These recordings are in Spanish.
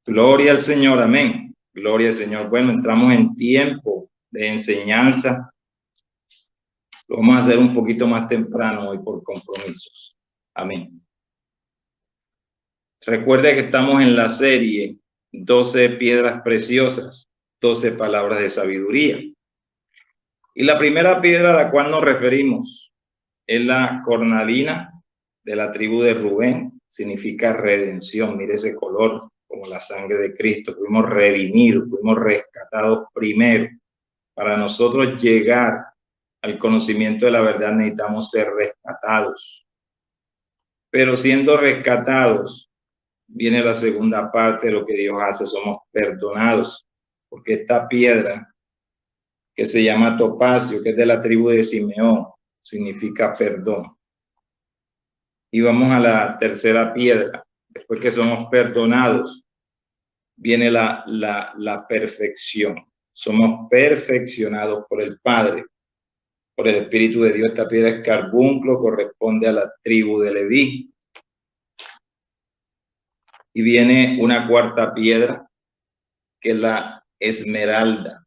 Gloria al Señor, amén. Gloria al Señor. Bueno, entramos en tiempo de enseñanza. Lo vamos a hacer un poquito más temprano hoy por compromisos. Amén. Recuerde que estamos en la serie 12 piedras preciosas, 12 palabras de sabiduría. Y la primera piedra a la cual nos referimos es la cornalina de la tribu de Rubén. Significa redención. Mire ese color, como la sangre de Cristo. Fuimos redimidos, fuimos rescatados primero. Para nosotros llegar al conocimiento de la verdad necesitamos ser rescatados. Pero siendo rescatados, viene la segunda parte de lo que Dios hace, somos perdonados. Porque esta piedra, que se llama topacio, que es de la tribu de Simeón, significa perdón. Y vamos a la tercera piedra. Después que somos perdonados, viene la perfección. Somos perfeccionados por el Padre, por el Espíritu de Dios. Esta piedra es carbunclo, corresponde a la tribu de Leví. Y viene una cuarta piedra, que es la esmeralda,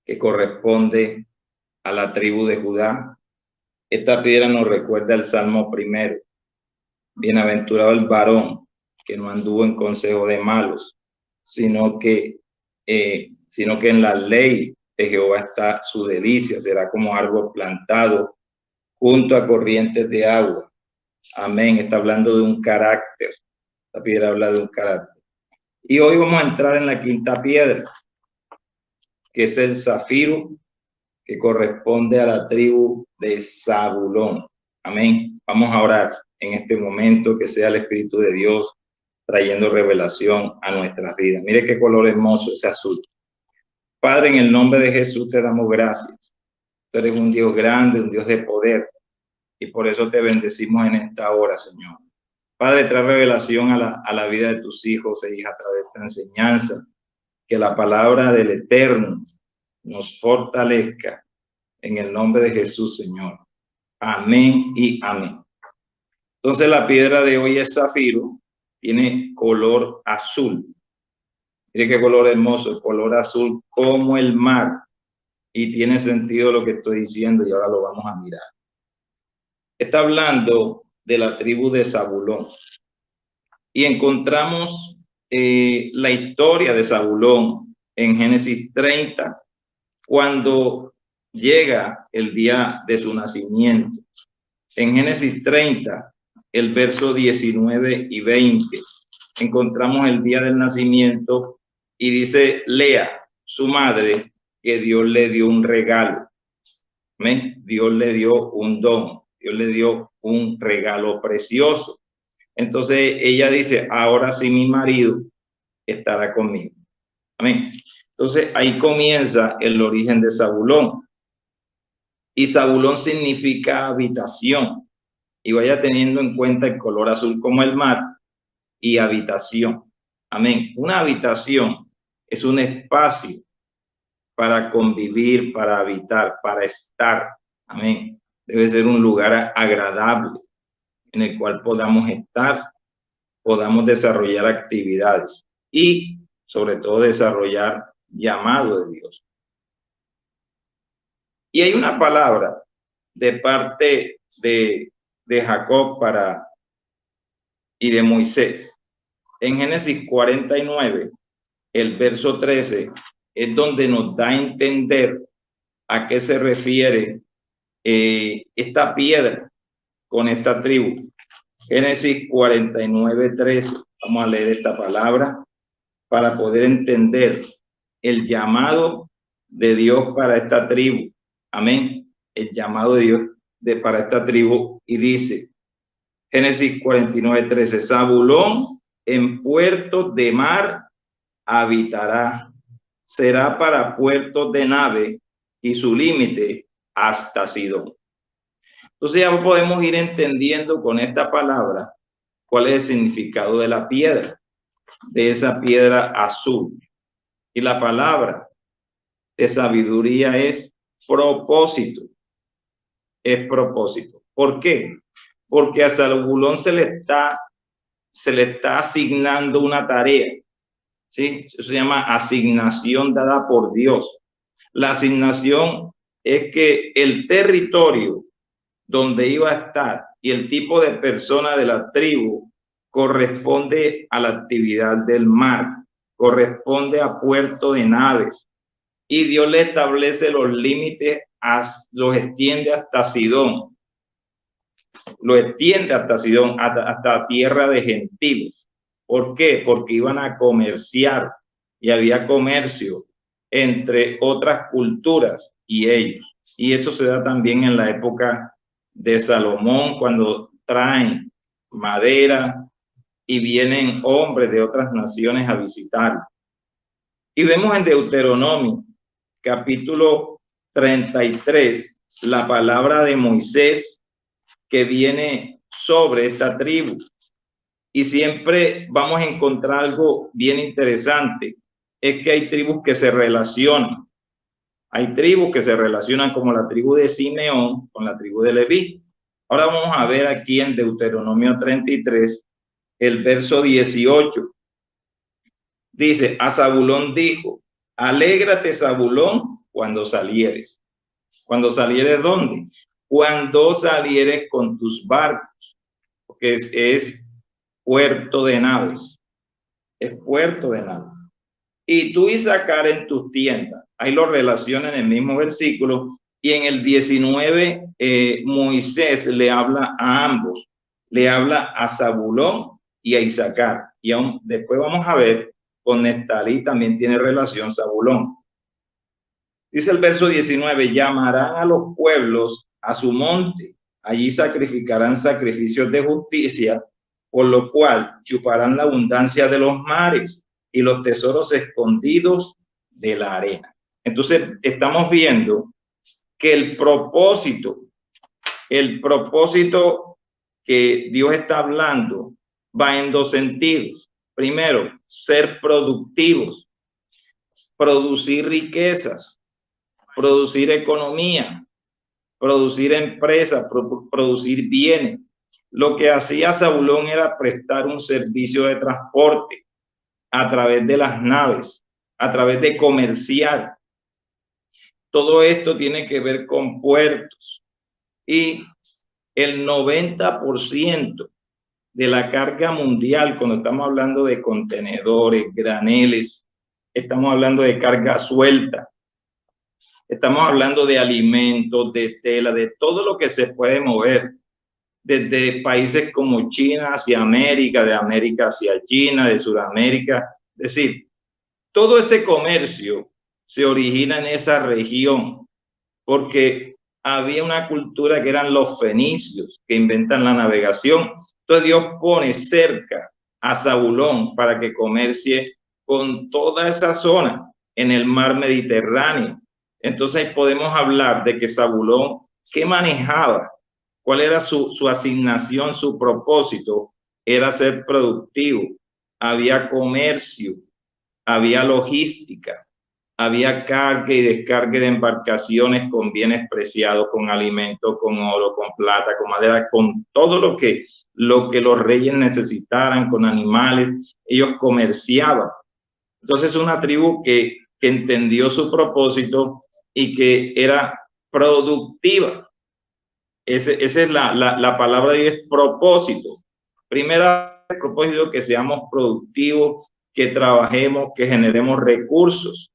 que corresponde a la tribu de Judá. Esta piedra nos recuerda el Salmo primero. Bienaventurado el varón que no anduvo en consejo de malos, sino que en la ley de Jehová está su delicia. Será como árbol plantado junto a corrientes de agua. Amén. Está hablando de un carácter. Esta piedra habla de un carácter. Y hoy vamos a entrar en la quinta piedra, que es el zafiro, que corresponde a la tribu de Zabulón. Amén. Vamos a orar en este momento, que sea el Espíritu de Dios trayendo revelación a nuestras vidas. Mire qué color hermoso ese azul. Padre, en el nombre de Jesús te damos gracias. Tú eres un Dios grande, un Dios de poder, y por eso te bendecimos en esta hora, Señor. Padre, trae revelación a la vida de tus hijos e hijas a través de esta enseñanza. Que la palabra del Eterno nos fortalezca en el nombre de Jesús, Señor. Amén y amén. Entonces la piedra de hoy es zafiro, tiene color azul. Mire qué color hermoso, color azul como el mar. Y tiene sentido lo que estoy diciendo y ahora lo vamos a mirar. Está hablando de la tribu de Zabulón. Y encontramos la historia de Zabulón en Génesis 30, cuando llega el día de su nacimiento. En Génesis 30, el verso 19 y 20, encontramos el día del nacimiento y dice Lea, su madre, que Dios le dio un regalo. ¿Amén? Dios le dio un don, Dios le dio un regalo precioso. Entonces ella dice, ahora sí mi marido estará conmigo. Amén. Entonces ahí comienza el origen de Zabulón. Y Zabulón significa habitación. Y vaya teniendo en cuenta el color azul como el mar y habitación. Amén. Una habitación es un espacio para convivir, para habitar, para estar. Amén. Debe ser un lugar agradable en el cual podamos estar, podamos desarrollar actividades y sobre todo desarrollar llamado de Dios. Y hay una palabra de parte de Jacob y de Moisés. En Génesis 49, el verso 13, es donde nos da a entender a qué se refiere esta piedra con esta tribu. Génesis 49, 13. Vamos a leer esta palabra para poder entender el llamado de Dios para esta tribu. Amén. El llamado de Dios para esta tribu. Y dice, Génesis 49, 13, Zabulón en puertos de mar habitará, será para puertos de nave y su límite hasta Sidón. Entonces ya podemos ir entendiendo con esta palabra cuál es el significado de la piedra, de esa piedra azul. Y la palabra de sabiduría es propósito. Es propósito. ¿Por qué? Porque a Zabulón se le está asignando una tarea. ¿sí? Eso se llama asignación dada por Dios. La asignación es que el territorio donde iba a estar y el tipo de persona de la tribu corresponde a la actividad del mar, corresponde a puerto de naves. Y Dios le establece los límites, los extiende hasta Sidón, lo extiende hasta Sidón, hasta tierra de gentiles. ¿Por qué? Porque iban a comerciar y había comercio entre otras culturas y ellos. Y eso se da también en la época de Salomón, cuando traen madera y vienen hombres de otras naciones a visitar. Y vemos en Deuteronomio, capítulo 33, la palabra de Moisés que viene sobre esta tribu. Y siempre vamos a encontrar algo bien interesante, es que hay tribus que se relacionan. Hay tribus que se relacionan como la tribu de Simeón con la tribu de Leví. Ahora vamos a ver aquí en Deuteronomio 33, el verso 18. Dice, a Zabulón dijo, alégrate Zabulón cuando salieres. ¿Cuando salieres dónde? Cuando salieres con tus barcos, porque es puerto de naves, es puerto de naves. Y tú Isaacar en tus tiendas, ahí lo relaciona en el mismo versículo, y en el 19 Moisés le habla a ambos, le habla a Zabulón y a Isaacar, y aún después vamos a ver, con Neftalí también tiene relación Zabulón. Dice el verso 19, llamarán a los pueblos a su monte, allí sacrificarán sacrificios de justicia, por lo cual chuparán la abundancia de los mares y los tesoros escondidos de la arena. Entonces, estamos viendo que el propósito que Dios está hablando va en dos sentidos. Primero, ser productivos, producir riquezas, producir economía, producir empresas, producir bienes. Lo que hacía Zabulón era prestar un servicio de transporte a través de las naves, a través de comerciar. Todo esto tiene que ver con puertos. Y el 90% de la carga mundial, cuando estamos hablando de contenedores, graneles, estamos hablando de carga suelta, estamos hablando de alimentos, de tela, de todo lo que se puede mover, desde países como China hacia América, de América hacia China, de Sudamérica. Es decir, todo ese comercio se origina en esa región, porque había una cultura que eran los fenicios, que inventan la navegación. Entonces Dios pone cerca a Zabulón para que comercie con toda esa zona en el mar Mediterráneo. Entonces podemos hablar de que Zabulón, ¿qué manejaba? ¿Cuál era su asignación, su propósito? Era ser productivo. Había comercio, había logística, había carga y descarga de embarcaciones con bienes preciados, con alimentos, con oro, con plata, con madera, con todo lo que los reyes necesitaran, con animales. Ellos comerciaban. Entonces, una tribu que entendió su propósito y que era productiva. Esa es la palabra de Dios, propósito. Primera, propósito, que seamos productivos, que trabajemos, que generemos recursos.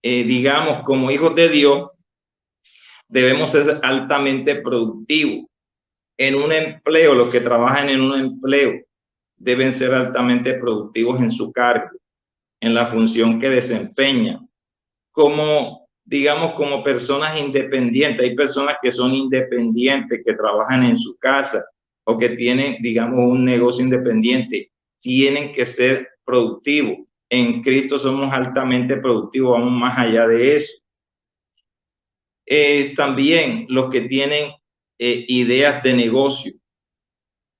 Digamos, como hijos de Dios, debemos ser altamente productivos. En un empleo, los que trabajan en un empleo deben ser altamente productivos en su cargo, en la función que desempeñan. Digamos, como personas independientes. Hay personas que son independientes, que trabajan en su casa o que tienen, digamos, un negocio independiente. Tienen que ser productivos. En Cristo somos altamente productivos, vamos más allá de eso. También los que tienen ideas de negocio,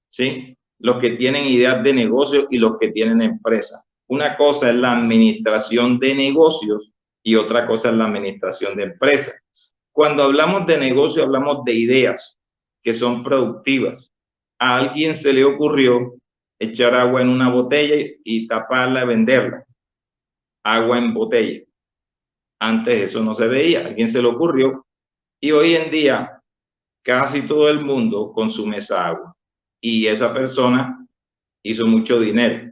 ¿sí? Los que tienen ideas de negocio y los que tienen empresas. Una cosa es la administración de negocios y otra cosa es la administración de empresas. Cuando hablamos de negocio, hablamos de ideas que son productivas. A alguien se le ocurrió echar agua en una botella y taparla y venderla. Agua en botella. Antes eso no se veía, a alguien se le ocurrió y hoy en día casi todo el mundo consume esa agua y esa persona hizo mucho dinero.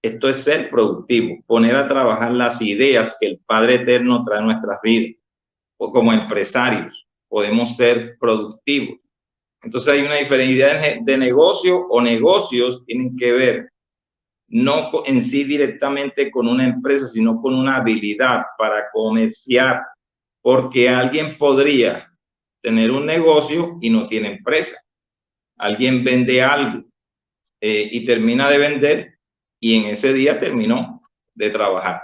Esto es ser productivo, poner a trabajar las ideas que el Padre Eterno trae a nuestras vidas. O como empresarios podemos ser productivos. Entonces hay una diferencia de negocio o negocios tienen que ver no en sí directamente con una empresa, sino con una habilidad para comerciar, porque alguien podría tener un negocio y no tiene empresa. Alguien vende algo y termina de vender y en ese día terminó de trabajar.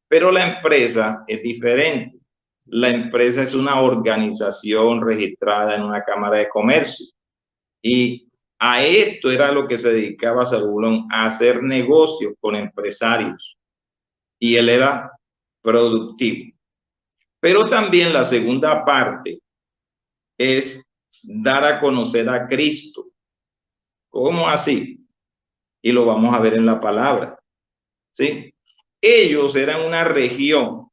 Pero la empresa es diferente. La empresa es una organización registrada en una cámara de comercio y a esto era lo que se dedicaba Zabulón, a hacer negocios con empresarios y él era productivo. Pero también la segunda parte es dar a conocer a Cristo. ¿Cómo así? Y lo vamos a ver en la palabra. ¿Sí? Ellos eran una región.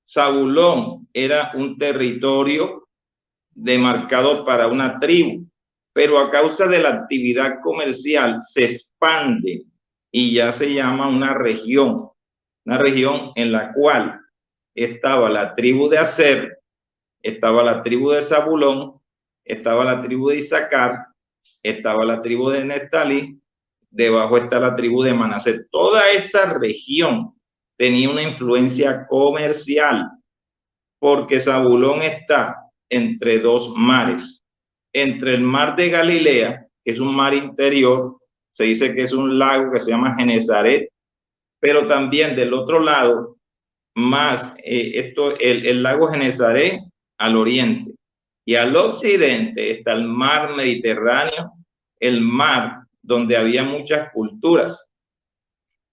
Zabulón era un territorio demarcado para una tribu, pero a causa de la actividad comercial se expande y ya se llama una región en la cual estaba la tribu de Aser, estaba la tribu de Zabulón, estaba la tribu de Isaacar, estaba la tribu de Neftalí, debajo está la tribu de Manasés. Toda esa región tenía una influencia comercial porque Zabulón está entre dos mares, entre el mar de Galilea, que es un mar interior, se dice que es un lago que se llama Genezaret, pero también del otro lado, más el lago Genezaret al oriente, y al occidente está el mar Mediterráneo, el mar donde había muchas culturas.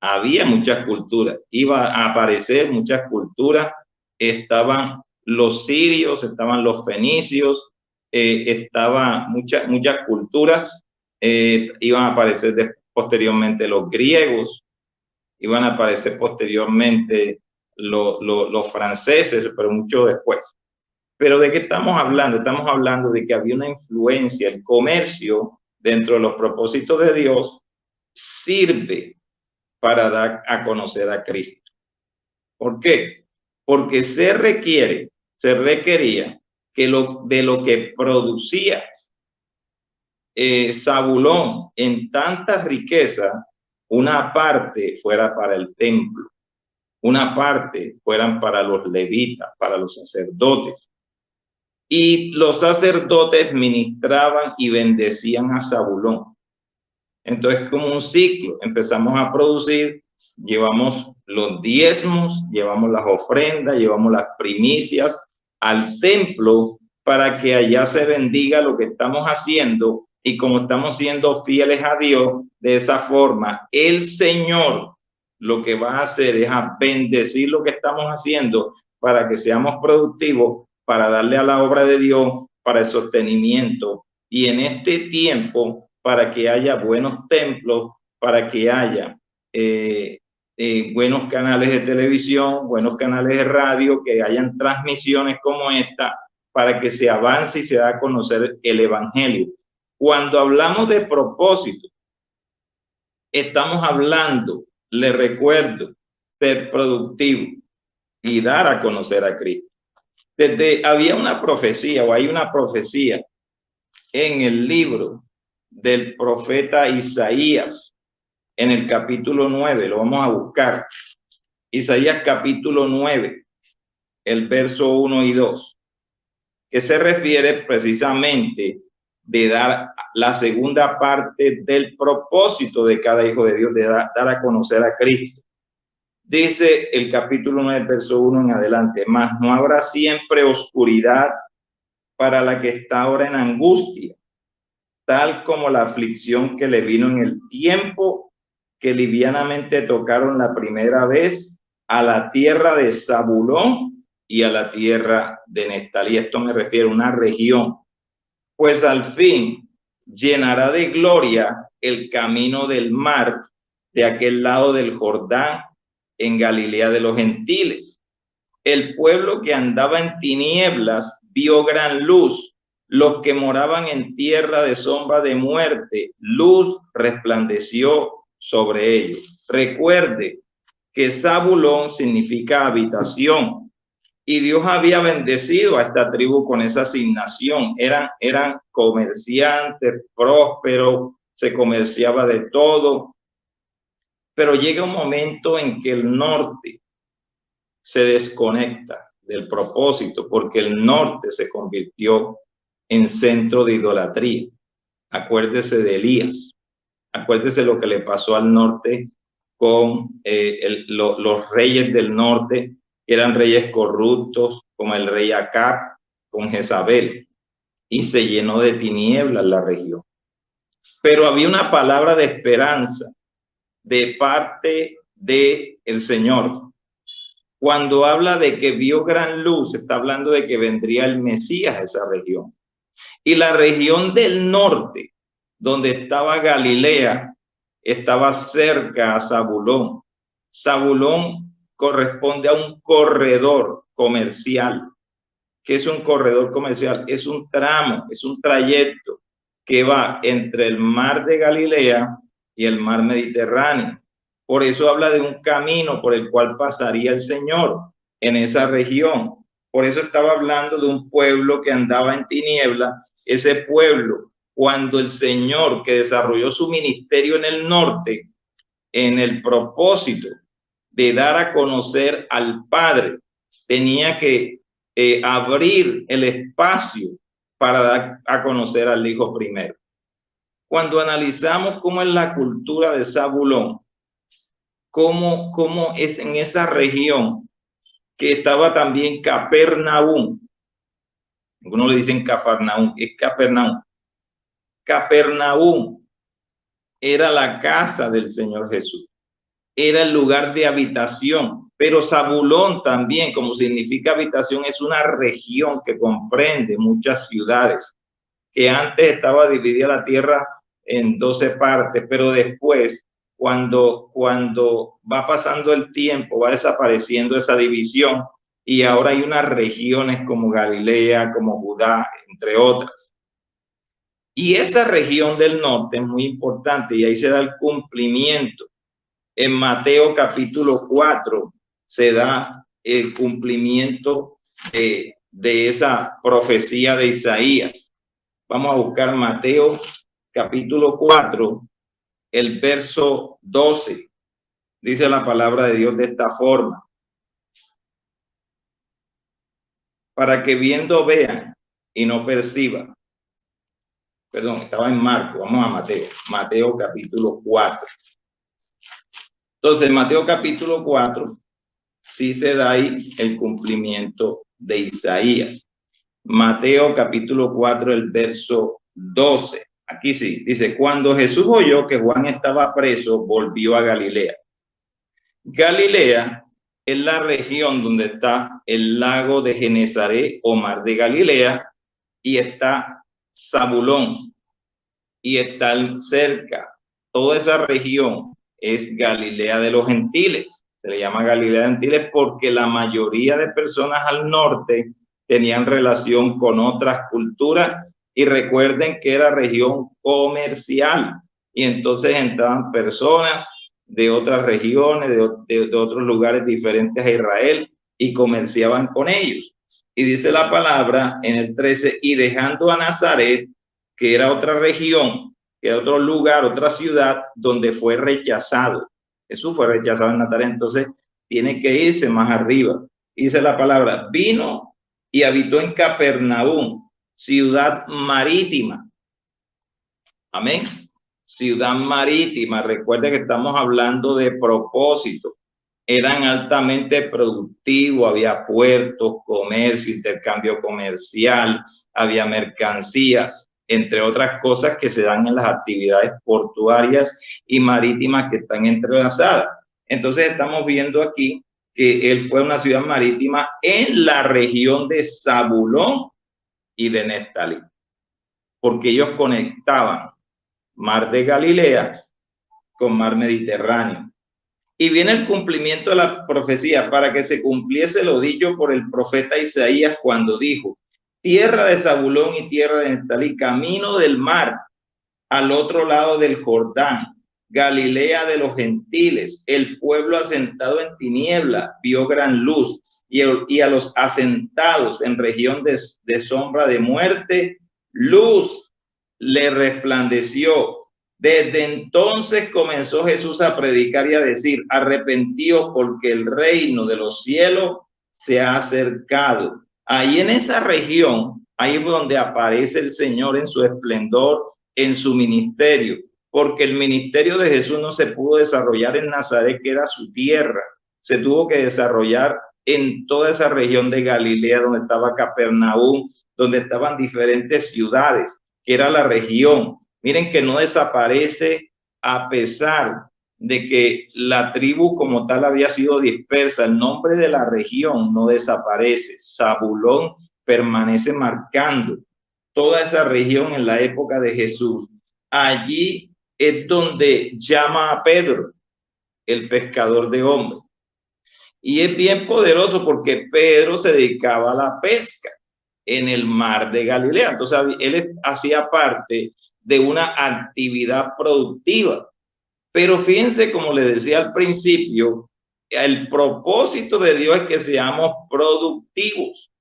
Había muchas culturas, iba a aparecer muchas culturas, estaban los sirios, estaban los fenicios, estaban muchas culturas, iban a aparecer posteriormente los griegos, iban a aparecer posteriormente los franceses, pero mucho después. Pero ¿de qué estamos hablando? Estamos hablando de que había una influencia, el comercio dentro de los propósitos de Dios sirve para dar a conocer a Cristo. ¿Por qué? Porque se requería que de lo que producía Zabulón en tanta riqueza, una parte fuera para el templo, una parte fueran para los levitas, para los sacerdotes. Y los sacerdotes ministraban y bendecían a Zabulón. Entonces, como un ciclo, empezamos a producir, llevamos los diezmos, llevamos las ofrendas, llevamos las primicias al templo para que allá se bendiga lo que estamos haciendo y como estamos siendo fieles a Dios, de esa forma, el Señor lo que va a hacer es a bendecir lo que estamos haciendo para que seamos productivos, para darle a la obra de Dios, para el sostenimiento. Y en este tiempo, para que haya buenos templos, para que haya buenos canales de televisión, buenos canales de radio, que hayan transmisiones como esta, para que se avance y se da a conocer el Evangelio. Cuando hablamos de propósito, estamos hablando, le recuerdo, ser productivo y dar a conocer a Cristo. Había una profecía o hay una profecía en el libro del profeta Isaías, en el capítulo 9, lo vamos a buscar. Isaías capítulo 9, el verso 1 y 2, que se refiere precisamente de dar la segunda parte del propósito de cada hijo de Dios, de dar a conocer a Cristo. Dice el capítulo 9, verso 1 en adelante: mas no habrá siempre oscuridad para la que está ahora en angustia, tal como la aflicción que le vino en el tiempo que livianamente tocaron la primera vez a la tierra de Zabulón y a la tierra de Neftalí. Esto me refiere a una región. Pues al fin llenará de gloria el camino del mar de aquel lado del Jordán, en Galilea de los gentiles. El pueblo que andaba en tinieblas vio gran luz. Los que moraban en tierra de sombra de muerte, luz resplandeció sobre ellos. Recuerde que Zabulón significa habitación, y Dios había bendecido a esta tribu con esa asignación. Eran comerciantes, prósperos, se comerciaba de todo, pero llega un momento en que el norte se desconecta del propósito, porque el norte se convirtió en centro de idolatría. Acuérdese de Elías, acuérdese lo que le pasó al norte con los reyes del norte, que eran reyes corruptos, como el rey Acab, con Jezabel, y se llenó de tinieblas la región. Pero había una palabra de esperanza de parte del Señor. Cuando habla de que vio gran luz, está hablando de que vendría el Mesías a esa región. Y la región del norte, donde estaba Galilea, estaba cerca a Zabulón. Zabulón corresponde a un corredor comercial. ¿Qué es un corredor comercial? Es un tramo, es un trayecto que va entre el mar de Galilea y el mar Mediterráneo. Por eso habla de un camino por el cual pasaría el Señor en esa región. Por eso estaba hablando de un pueblo que andaba en tiniebla. Ese pueblo, cuando el Señor, que desarrolló su ministerio en el norte, en el propósito de dar a conocer al Padre, tenía que abrir el espacio para dar a conocer al Hijo primero. Cuando analizamos cómo es la cultura de Zabulón, cómo es en esa región que estaba también Capernaum. Algunos le dicen Cafarnaum, es Capernaum. Capernaum era la casa del Señor Jesús, era el lugar de habitación, pero Zabulón también, como significa habitación, es una región que comprende muchas ciudades, que antes estaba dividida la tierra en 12 partes, pero después, cuando va pasando el tiempo, va desapareciendo esa división y ahora hay unas regiones como Galilea, como Judá, entre otras. Y esa región del norte es muy importante y ahí se da el cumplimiento. En Mateo capítulo 4 se da el cumplimiento de esa profecía de Isaías. Vamos a buscar Mateo capítulo 4, el verso 12. Dice la palabra de Dios de esta forma: para que viendo vean y no perciban. Perdón, estaba en Marco, vamos a Mateo. Mateo capítulo 4. Entonces, en Mateo capítulo 4, sí se da ahí el cumplimiento de Isaías. Mateo capítulo 4, el verso 12. Aquí sí, dice: cuando Jesús oyó que Juan estaba preso, volvió a Galilea. Galilea es la región donde está el lago de Genesaret o mar de Galilea, y está Zabulón, y está cerca. Toda esa región es Galilea de los gentiles. Se le llama Galilea de los gentiles porque la mayoría de personas al norte tenían relación con otras culturas, y recuerden que era región comercial, y entonces entraban personas de otras regiones, de otros lugares diferentes a Israel, y comerciaban con ellos. Y dice la palabra en el 13: y dejando a Nazaret, que era otra región, que era otro lugar, otra ciudad donde fue rechazado. Jesús fue rechazado en Nazaret, entonces tiene que irse más arriba. Y dice la palabra: vino y habitó en Capernaum, ciudad marítima. Amén. Ciudad marítima. Recuerde que estamos hablando de propósito. Eran altamente productivos, había puertos, comercio, intercambio comercial, había mercancías, entre otras cosas que se dan en las actividades portuarias y marítimas que están entrelazadas. Entonces estamos viendo aquí que él fue una ciudad marítima en la región de Zabulón y de Neftalí. porque ellos conectaban mar de Galilea con mar Mediterráneo. Y viene el cumplimiento de la profecía para que se cumpliese lo dicho por el profeta Isaías cuando dijo: tierra de Zabulón y tierra de Neftalí, camino del mar al otro lado del Jordán, Galilea de los gentiles, el pueblo asentado en tiniebla vio gran luz, y a los asentados en región de sombra de muerte, luz le resplandeció. Desde entonces comenzó Jesús a predicar y a decir: arrepentíos, porque el reino de los cielos se ha acercado. Ahí en esa región, ahí es donde aparece el Señor en su esplendor, en su ministerio, porque el ministerio de Jesús no se pudo desarrollar en Nazaret, que era su tierra, se tuvo que desarrollar en toda esa región de Galilea, donde estaba Capernaum, donde estaban diferentes ciudades, que era la región. Miren que no desaparece a pesar de que la tribu como tal había sido dispersa. El nombre de la región no desaparece. Zabulón permanece marcando toda esa región en la época de Jesús. Allí es donde llama a Pedro, el pescador de hombres. Y es bien poderoso porque Pedro se dedicaba a la pesca en el mar de Galilea. Entonces él hacía parte de una actividad productiva. Pero fíjense, como les decía al principio, el propósito de Dios es que seamos productivos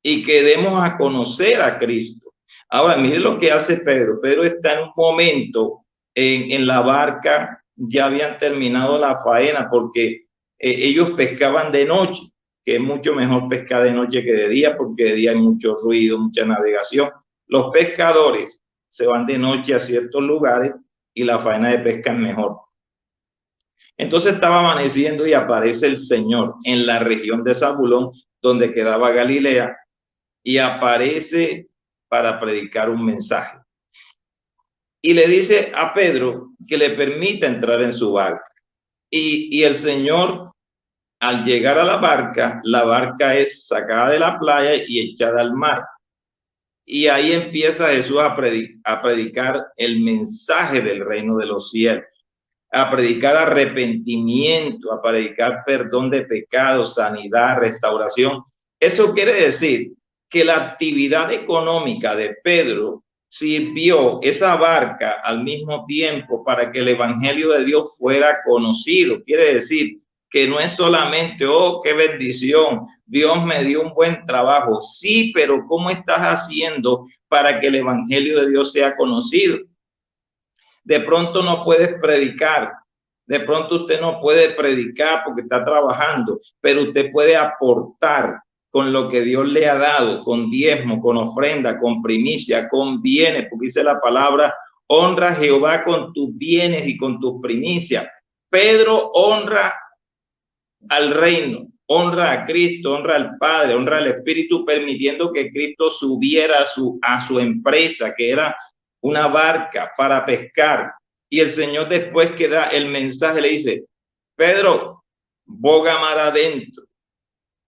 y que demos a conocer a Cristo. Ahora, miren lo que hace Pedro. Pedro está en un momento en la barca, ya habían terminado la faena porque ellos pescaban de noche, que es mucho mejor pescar de noche que de día, porque de día hay mucho ruido, mucha navegación. Los pescadores se van de noche a ciertos lugares y la faena de pesca es mejor. Entonces estaba amaneciendo y aparece el Señor en la región de Zabulón, donde quedaba Galilea, y aparece para predicar un mensaje. Y le dice a Pedro que le permita entrar en su barca. Y el Señor, al llegar a la barca es sacada de la playa y echada al mar. Y ahí empieza Jesús a predicar el mensaje del reino de los cielos, a predicar arrepentimiento, a predicar perdón de pecados, sanidad, restauración. Eso quiere decir que la actividad económica de Pedro sirvió esa barca al mismo tiempo para que el evangelio de Dios fuera conocido. Quiere decir que no es solamente, oh, qué bendición, Dios me dio un buen trabajo. Sí, pero ¿cómo estás haciendo para que el evangelio de Dios sea conocido? De pronto no puedes predicar, de pronto usted no puede predicar porque está trabajando, pero usted puede aportar con lo que Dios le ha dado, con diezmo, con ofrenda, con primicia, con bienes, porque dice la palabra: honra a Jehová con tus bienes y con tus primicias. Pedro honra al reino, honra a Cristo, honra al Padre, honra al Espíritu, permitiendo que Cristo subiera a su empresa, que era una barca para pescar. Y el Señor, después que da el mensaje, le dice: Pedro, boga mar adentro.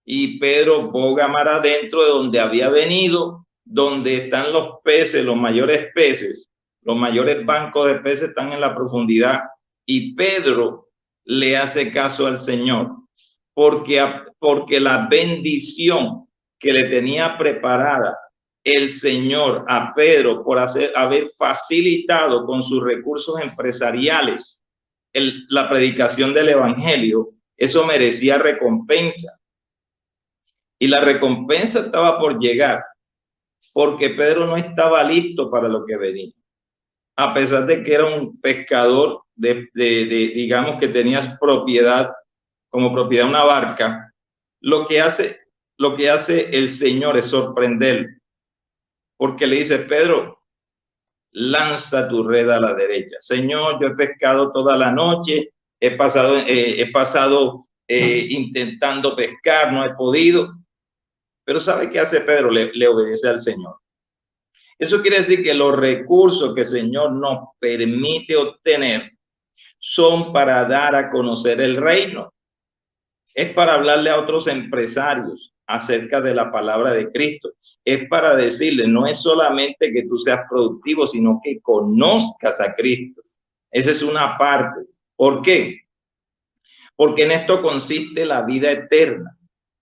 Y Pedro boga mar adentro de donde había venido, donde están los peces, los mayores peces, los mayores bancos de peces están en la profundidad. Y Pedro le hace caso al Señor, porque la bendición que le tenía preparada el Señor a Pedro por haber facilitado con sus recursos empresariales la predicación del evangelio, eso merecía recompensa. Y la recompensa estaba por llegar, porque Pedro no estaba listo para lo que venía. A pesar de que era un pescador, digamos que tenía como propiedad una barca, lo que hace el Señor es sorprenderlo, porque le dice: Pedro, lanza tu red a la derecha. Señor, yo he pescado toda la noche, he pasado intentando pescar, no he podido. Pero ¿sabe qué hace Pedro? Le obedece al Señor. Eso quiere decir que los recursos que el Señor nos permite obtener son para dar a conocer el reino. Es para hablarle a otros empresarios, acerca de la palabra de Cristo. Es para decirle, no es solamente que tú seas productivo, sino que conozcas a Cristo. Esa es una parte. ¿Por qué? Porque en esto consiste la vida eterna,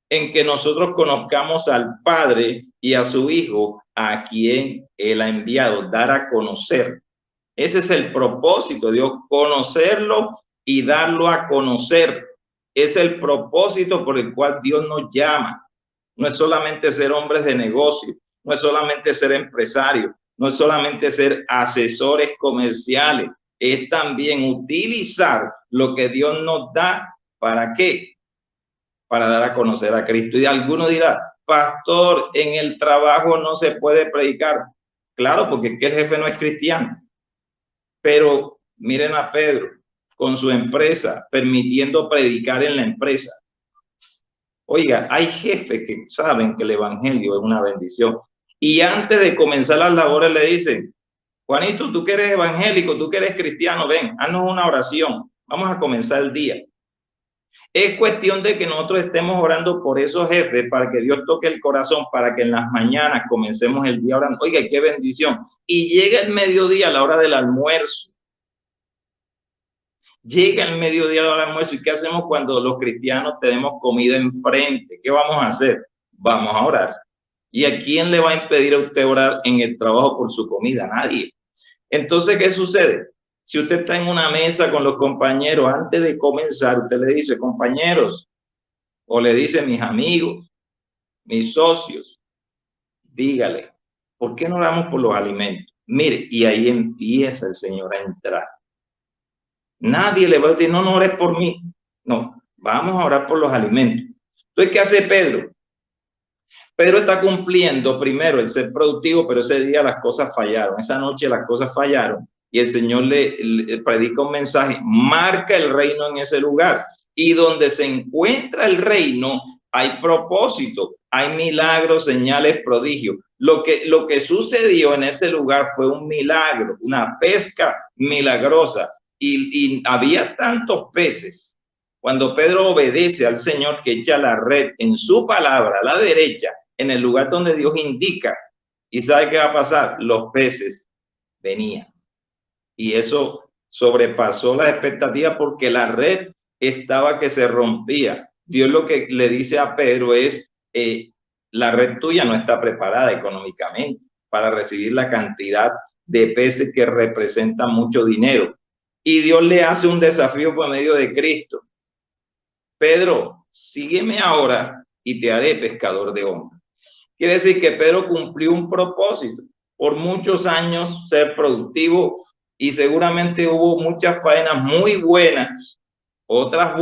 en que nosotros conozcamos al Padre y a su Hijo, a quien Él ha enviado, dar a conocer. Ese es el propósito de Dios, conocerlo y darlo a conocer. Es el propósito por el cual Dios nos llama. No es solamente ser hombres de negocio, no es solamente ser empresarios, no es solamente ser asesores comerciales, es también utilizar lo que Dios nos da. ¿Para qué? Para dar a conocer a Cristo. Y alguno dirá, pastor, en el trabajo no se puede predicar. Claro, porque es que el jefe no es cristiano. Pero miren a Pedro con su empresa, permitiendo predicar en la empresa. Oiga, hay jefes que saben que el evangelio es una bendición. Y antes de comenzar las labores le dicen, Juanito, tú que eres evangélico, tú que eres cristiano, ven, haznos una oración. Vamos a comenzar el día. Es cuestión de que nosotros estemos orando por esos jefes para que Dios toque el corazón, para que en las mañanas comencemos el día orando. Oiga, qué bendición. Y llega el mediodía a la hora del almuerzo. Llega el mediodía a la hora del almuerzo. ¿Y qué hacemos cuando los cristianos tenemos comida enfrente? ¿Qué vamos a hacer? Vamos a orar. ¿Y a quién le va a impedir a usted orar en el trabajo por su comida? Nadie. Entonces, ¿qué sucede? Si usted está en una mesa con los compañeros, antes de comenzar, usted le dice, compañeros, o le dice, mis amigos, mis socios, dígale, ¿por qué no oramos por los alimentos? Mire, y ahí empieza el Señor a entrar. Nadie le va a decir, no, no ores por mí. No, vamos a orar por los alimentos. Entonces, ¿qué hace Pedro? Pedro está cumpliendo primero el ser productivo, pero ese día las cosas fallaron. Esa noche las cosas fallaron. Y el Señor le predica un mensaje, marca el reino en ese lugar. Y donde se encuentra el reino, hay propósito, hay milagros, señales, prodigios. Lo que sucedió en ese lugar fue un milagro, una pesca milagrosa. Y había tantos peces. Cuando Pedro obedece al Señor, que echa la red en su palabra a la derecha, en el lugar donde Dios indica, y sabe qué va a pasar, los peces venían. Y eso sobrepasó las expectativas porque la red estaba que se rompía. Dios lo que le dice a Pedro es, la red tuya no está preparada económicamente para recibir la cantidad de peces que representan mucho dinero. Y Dios le hace un desafío por medio de Cristo. Pedro, sígueme ahora y te haré pescador de hombres. Quiere decir que Pedro cumplió un propósito. Por muchos años ser productivo, y seguramente hubo muchas faenas muy buenas, otras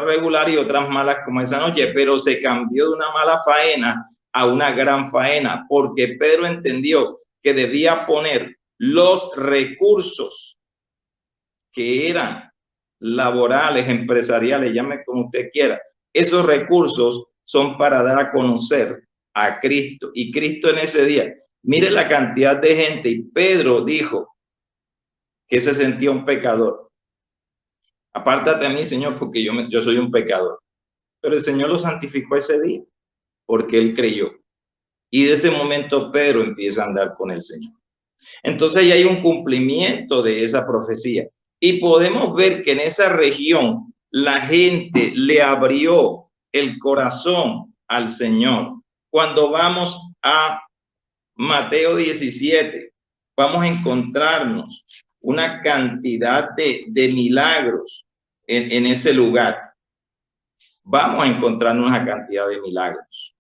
regulares y otras malas como esa noche, pero se cambió de una mala faena a una gran faena, porque Pedro entendió que debía poner los recursos que eran laborales, empresariales, llame como usted quiera. Esos recursos son para dar a conocer a Cristo. Y Cristo en ese día, mire la cantidad de gente. Y Pedro dijo que se sentía un pecador. Apártate a mí, Señor, porque yo soy un pecador. Pero el Señor lo santificó ese día, porque él creyó. Y de ese momento Pedro empieza a andar con el Señor. Entonces ya hay un cumplimiento de esa profecía. Y podemos ver que en esa región la gente le abrió el corazón al Señor. Cuando vamos a Mateo 17, vamos a encontrarnos una cantidad de milagros en ese lugar. Vamos a encontrarnos una cantidad de milagros.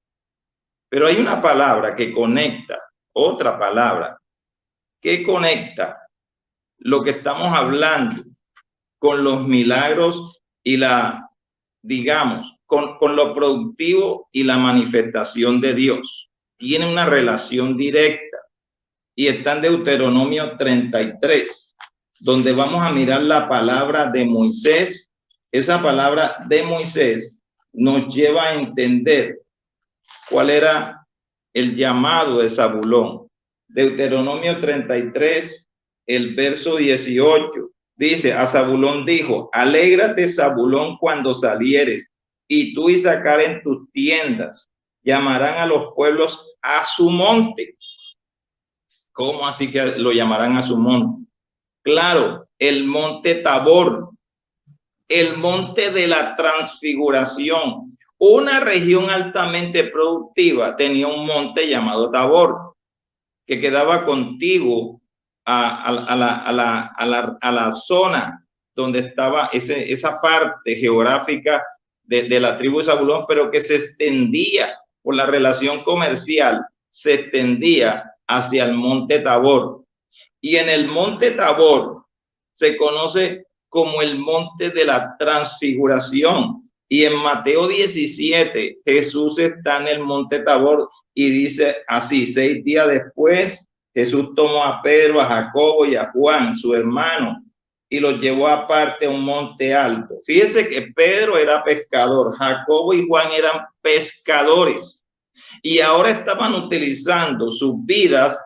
Pero hay una palabra que conecta, otra palabra que conecta lo que estamos hablando con los milagros y con lo productivo y la manifestación de Dios. Tiene una relación directa y está en Deuteronomio 33, donde vamos a mirar la palabra de Moisés. Esa palabra de Moisés nos lleva a entender cuál era el llamado de Zabulón. Deuteronomio 33, el verso 18, dice, a Zabulón dijo, alégrate, Zabulón, cuando salieres, y tú Isaacar en tus tiendas. Llamarán a los pueblos a su monte. ¿Cómo así que lo llamarán a su monte? Claro, el monte Tabor, el monte de la transfiguración. Una región altamente productiva tenía un monte llamado Tabor, que quedaba contiguo a la zona donde estaba esa parte geográfica de la tribu de Zabulón, pero que se extendía por la relación comercial, se extendía hacia el monte Tabor. Y en el monte Tabor se conoce como el monte de la transfiguración. Y en Mateo 17, Jesús está en el monte Tabor y dice así: 6 días después, Jesús tomó a Pedro, a Jacobo y a Juan, su hermano, y los llevó aparte a un monte alto. Fíjese que Pedro era pescador, Jacobo y Juan eran pescadores, y ahora estaban utilizando sus vidas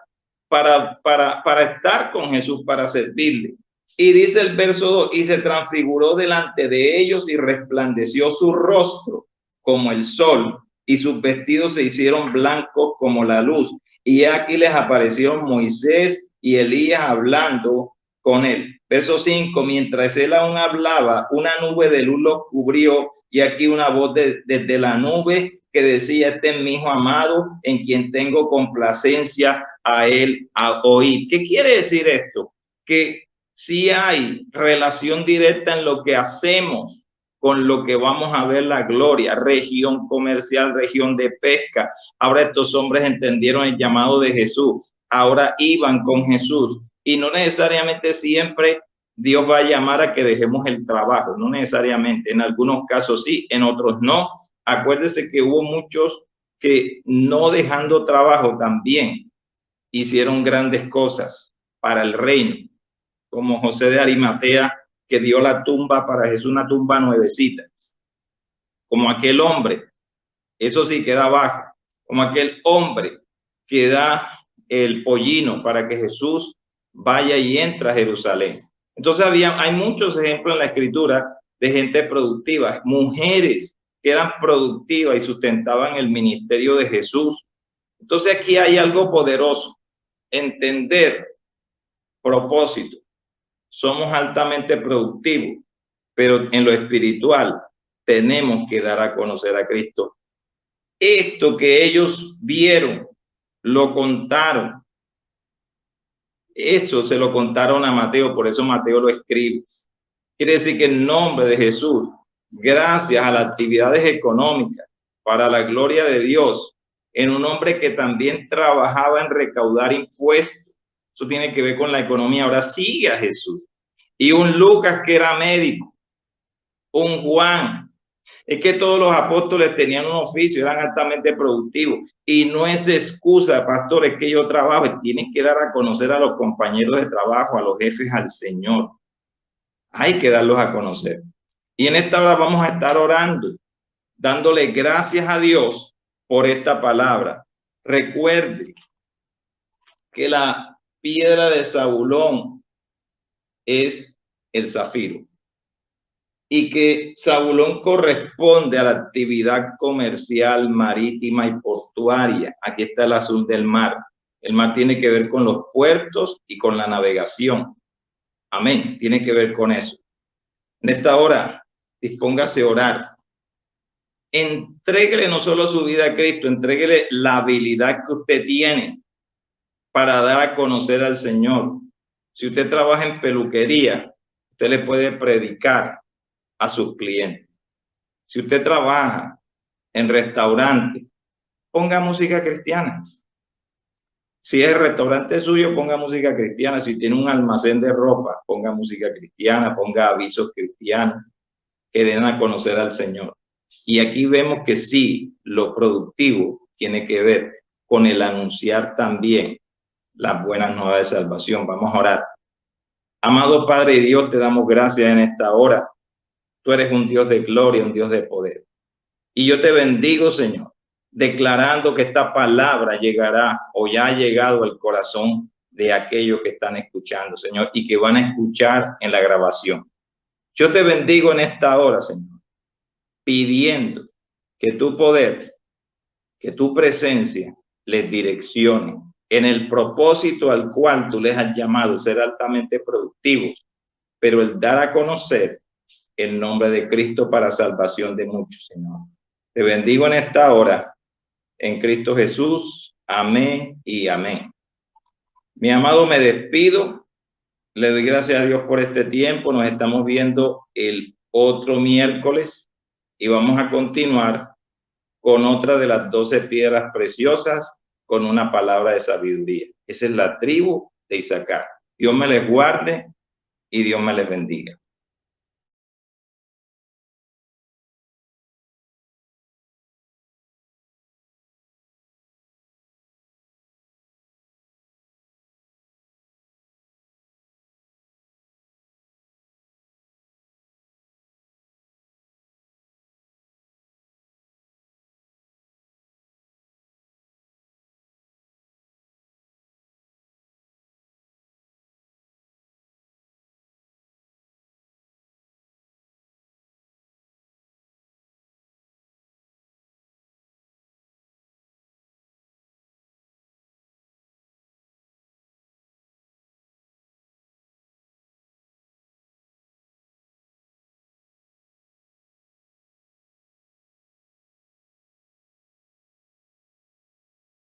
para estar con Jesús, para servirle. Y dice el verso 2, y se transfiguró delante de ellos y resplandeció su rostro como el sol, y sus vestidos se hicieron blancos como la luz. Y aquí les aparecieron Moisés y Elías hablando con él. Verso 5, mientras él aún hablaba, una nube de luz los cubrió, y aquí una voz desde la nube que decía: este es mi hijo amado, en quien tengo complacencia, a él a oír. ¿Qué quiere decir esto? Que si hay relación directa en lo que hacemos con lo que vamos a ver la gloria. Región comercial, región de pesca. Ahora estos hombres entendieron el llamado de Jesús. Ahora iban con Jesús. Y no necesariamente siempre Dios va a llamar a que dejemos el trabajo. No necesariamente. En algunos casos sí, en otros no. Acuérdese que hubo muchos que, no dejando trabajo, también hicieron grandes cosas para el reino, como José de Arimatea, que dio la tumba para Jesús, una tumba nuevecita, como aquel hombre, eso sí queda bajo, como aquel hombre que da el pollino para que Jesús vaya y entre a Jerusalén. Entonces hay muchos ejemplos en la escritura de gente productiva, mujeres que eran productivas y sustentaban el ministerio de Jesús. Entonces aquí hay algo poderoso: entender propósito. Somos altamente productivos, pero en lo espiritual tenemos que dar a conocer a Cristo. Esto que ellos vieron, lo contaron. Eso se lo contaron a Mateo, por eso Mateo lo escribe. Quiere decir que en nombre de Jesús, gracias a las actividades económicas, para la gloria de Dios, en un hombre que también trabajaba en recaudar impuestos, eso tiene que ver con la economía, ahora sigue a Jesús. Y un Lucas que era médico, un Juan. Es que todos los apóstoles tenían un oficio, eran altamente productivos. Y no es excusa, pastores, que yo trabajo. Tienen que dar a conocer a los compañeros de trabajo, a los jefes, al Señor. Hay que darlos a conocer. Y en esta hora vamos a estar orando, dándole gracias a Dios por esta palabra. Recuerde que la piedra de Zabulón es el zafiro, y que Zabulón corresponde a la actividad comercial, marítima y portuaria. Aquí está el azul del mar. El mar tiene que ver con los puertos y con la navegación. Amén. Tiene que ver con eso. En esta hora, dispóngase a orar. Entréguele no solo su vida a Cristo, entréguele la habilidad que usted tiene para dar a conocer al Señor. Si usted trabaja en peluquería, usted le puede predicar a sus clientes. Si usted trabaja en restaurante, ponga música cristiana. Si es el restaurante suyo, ponga música cristiana. Si tiene un almacén de ropa, ponga música cristiana, ponga avisos cristianos que den a conocer al Señor. Y aquí vemos que sí, lo productivo tiene que ver con el anunciar también las buenas nuevas de salvación. Vamos a orar. Amado Padre y Dios, te damos gracias en esta hora. Tú eres un Dios de gloria, un Dios de poder. Y yo te bendigo, Señor, declarando que esta palabra llegará o ya ha llegado al corazón de aquellos que están escuchando, Señor, y que van a escuchar en la grabación. Yo te bendigo en esta hora, Señor, pidiendo que tu poder, que tu presencia les direccione en el propósito al cual tú les has llamado, ser altamente productivos, pero el dar a conocer el nombre de Cristo para salvación de muchos, Señor. Te bendigo en esta hora, en Cristo Jesús. Amén y amén. Mi amado, me despido. Le doy gracias a Dios por este tiempo. Nos estamos viendo el otro miércoles y vamos a continuar con otra de las 12 piedras preciosas, con una palabra de sabiduría. Esa es la tribu de Isaacar. Dios me les guarde y Dios me les bendiga.